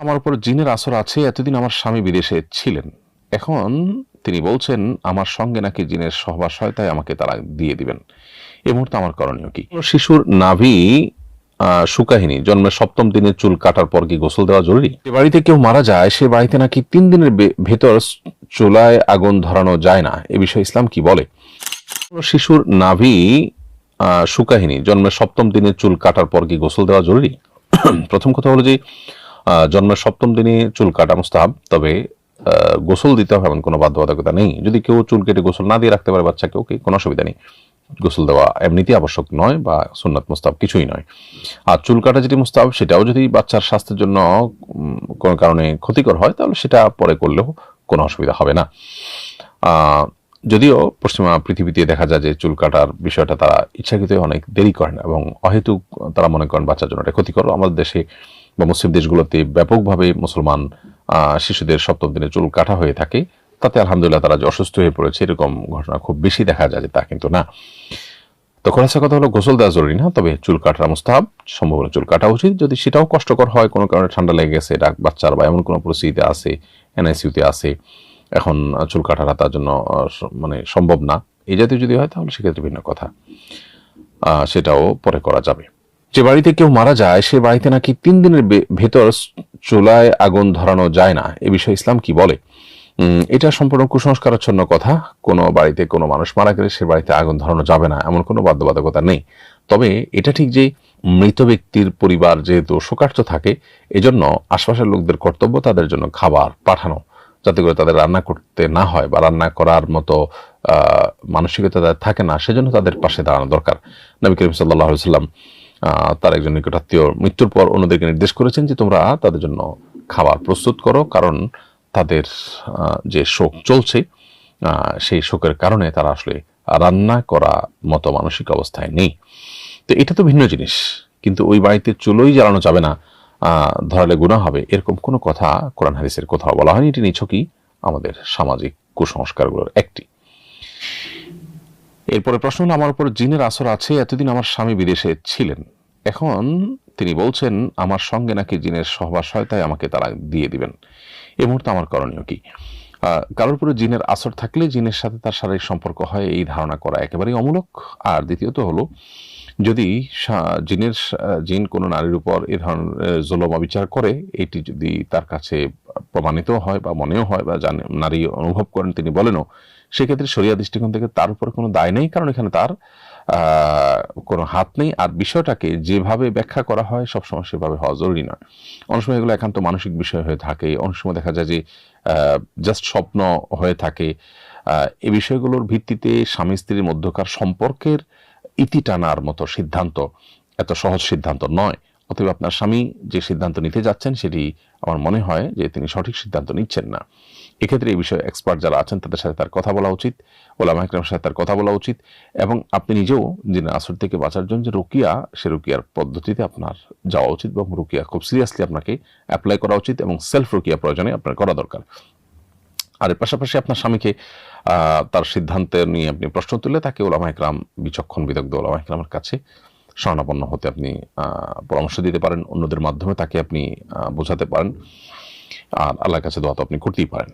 আমার উপর জিনের আসর আছে। এতদিন আমার স্বামী বিদেশে ছিলেন। এখন তিনি বলছেন আমার সঙ্গে নাকি জিনের সহবাস হয়, তাই আমাকে তারা দিয়ে দিবেন। এই মুহূর্তে আমার করণীয় কি? শিশুর নাভি শুকায়নি, জন্মের ৭ম দিনের চুল কাটার পর কি গোসল দেওয়া জরুরি? যে বাড়িতে কেউ মারা যায় সে বাড়িতে নাকি ৩ দিনের ভেতর চুলায় আগুন ধরানো যায় না, এ বিষয়ে ইসলাম কি বলে? শিশুর নাভি শুকায়নি, জন্মের ৭ম দিনের চুল কাটার পর কি গোসল দেওয়া জরুরি? প্রথম কথা হলো যে জন্মের ৭ম দিনে চুল কাটা মুস্তাহাব, তবে গোসল দিতে হবে এমন কোনো বাধ্যবাধকতা নেই। যদি কেউ চুল কেটে গোসল না দিয়ে রাখতে পারে বাচ্চাকে, ওকে, কোনো অসুবিধা নেই। গোসল দেওয়া এমনিতেই আবশ্যক নয় বা সুন্নাত মুস্তাহাব কিছুই নয়। আর চুল কাটা যেটি মুস্তাহাব সেটাও যদি বাচ্চার স্বাস্থ্যের জন্য কোনো কারণে ক্ষতিকর হয় তাহলে সেটা পরে করলেও কোনো অসুবিধা হবে না। যদিও পশ্চিমা পৃথিবীতে দেখা যায় যে চুল কাটার বিষয়টা তারা ইচ্ছাকৃত অনেক দেরি করেন এবং অহেতুক তারা মনে করেন বাচ্চার জন্য এটা ক্ষতিকর। আমাদের দেশে বা মুসলিম দেশগুলোতে ব্যাপকভাবে মুসলমান শিশুদের ৭ম দিনে চুল কাটা হয়ে থাকে। তাতে আলহামদুলিল্লাহ তারা যে অসুস্থ হয়ে পড়েছে এরকম ঘটনা খুব বেশি দেখা যায়, যে তা কিন্তু না। তো খোলাসা কথা হলো গোসল দেওয়া জরুরি না, তবে চুল কাটা মুস্তাহাব, সম্ভব হলে চুল কাটা উচিত। যদি সেটাও কষ্টকর হয়, কোনো কারণে ঠান্ডা লেগে গেছে বাচ্চার বা এমন কোনো পরিস্থিতিতে আছে, এনআইসিউতে আছে, এখন চুল কাটাটা তার জন্য মানে সম্ভব না, এই জাতীয় যদি হয় তাহলে সেক্ষেত্রে ভিন্ন কথা, সেটাও পরে করা যাবে। যে বাড়িতে কেউ মারা যায় সে বাড়িতে নাকি ৩ দিনের ভেতর চুলায় আগুন ধরানো যায় না, এ বিষয়ে ইসলাম কি বলে? এটা সম্পূর্ণ কুসংস্কারাচ্ছন্ন কথা। কোনো বাড়িতে কোনো মানুষ মারা গেলে সে বাড়িতে আগুন ধরানো যাবে না এমন কোনো বাধ্যবাধকতা নেই। তবে এটা ঠিক যে মৃত ব্যক্তির পরিবার যেহেতু শোকার্ত থাকে, এজন্য আশপাশের লোকদের কর্তব্য তাদের জন্য খাবার পাঠানো, যাতে করে তাদের রান্না করতে না হয় বা রান্না করার মতো মানসিকতা তাদের থাকে না, সেজন্য তাদের পাশে দাঁড়ানো দরকার। নবী করিম সাল্লাল্লাহু আলাইহি ওয়াসাল্লাম তার একজন নিকটাত্মীয় মৃত্যুর পর অন্যদেরকে নির্দেশ করেছেন যে তোমরা তাদের জন্য খাবার প্রস্তুত করো, কারণ তাদের যে শোক চলছে সেই শোকের কারণে তারা আসলে রান্না করা মতো মানসিক অবস্থায় নেই। তো এটা তো ভিন্ন জিনিস, কিন্তু ওই বাড়িতে চুলোই জ্বালানো যাবে না, ধরালে গুনাহ হবে, এরকম কোনো কথা কোরআন হাদিসের কোথাও বলা হয়নি। এটি নিছকই আমাদের সামাজিক কুসংস্কারগুলোর একটি। এরপরে প্রশ্ন হলো আমার উপর জিনের আসর আছে। এতদিন আমার স্বামী বিদেশে ছিলেন। এখন তিনি বলছেন আমার সঙ্গে নাকি জিনের সহবাস হয়, তাই আমাকে তারা দিয়ে দিবেন। এই মুহূর্তে আমার করণীয় কি? কারোর উপরে জিনের আসর থাকলে জিনের সাথে তার শারীরিক সম্পর্ক হয়, এই ধারণা করা একেবারেই অমূলক। আর দ্বিতীয়ত হলো, যদি জিন কোনো নারীর উপর এ ধরনের জুলুম অবিচার করে, এটি যদি তার কাছে প্রমাণিত হয় বা মনেও হয় বা নারী অনুভব করেন, তিনি বলেনও, সেক্ষেত্রে শরিয়া দৃষ্টিকোণ থেকে তার উপর কোনো দায় নেই, কারণ এখানে তার কোনো হাত নেই। আর বিষয়টাকে যেভাবে ব্যাখ্যা করা হয় সবসময় সেভাবে হওয়া জরুরি নয়। অনেক সময় এগুলো একান্ত মানসিক বিষয় হয়ে থাকে, অনেক সময় দেখা যায় যে জাস্ট স্বপ্ন হয়ে থাকে। এই বিষয়গুলোর ভিত্তিতে স্বামী স্ত্রীর মধ্যকার সম্পর্কের ইতি টানার মতো সিদ্ধান্ত এত সহজ সিদ্ধান্ত নয়। অতএব আপনার স্বামী যে সিদ্ধান্ত নিতে যাচ্ছেন সেটি আমার মনে হয় যে তিনি সঠিক সিদ্ধান্ত নিচ্ছেন না। এক্ষেত্রে এই বিষয়ে এক্সপার্ট যারা আছেন তাদের সাথে তার কথা বলা উচিত, ওলামা ইকরামের সাথে তার কথা বলা উচিত, এবং আপনি নিজেও জিনের আসর থেকে বাঁচার জন্য যে রুকিয়া, সে রুকিয়ার পদ্ধতিতে আপনার যাওয়া উচিত এবং রুকিয়া খুব সিরিয়াসলি আপনাকে অ্যাপ্লাই করা উচিত এবং সেলফ রুকিয়া প্রয়োজনে আপনার করা দরকার। আর এর পাশাপাশি আপনার স্বামীকে তার সিদ্ধান্ত নিয়ে আপনি প্রশ্ন তুলে তাকে ওলামা ইকরাম, বিচক্ষণ বিদগ্ধ ওলামা ইকরামের কাছে শরণাপন্ন হতে আপনি পরামর্শ দিতে পারেন, অন্যদের মাধ্যমে তাকে আপনি বোঝাতে পারেন, আর আল্লাহর কাছে দোয়া তো আপনি করতেই পারেন।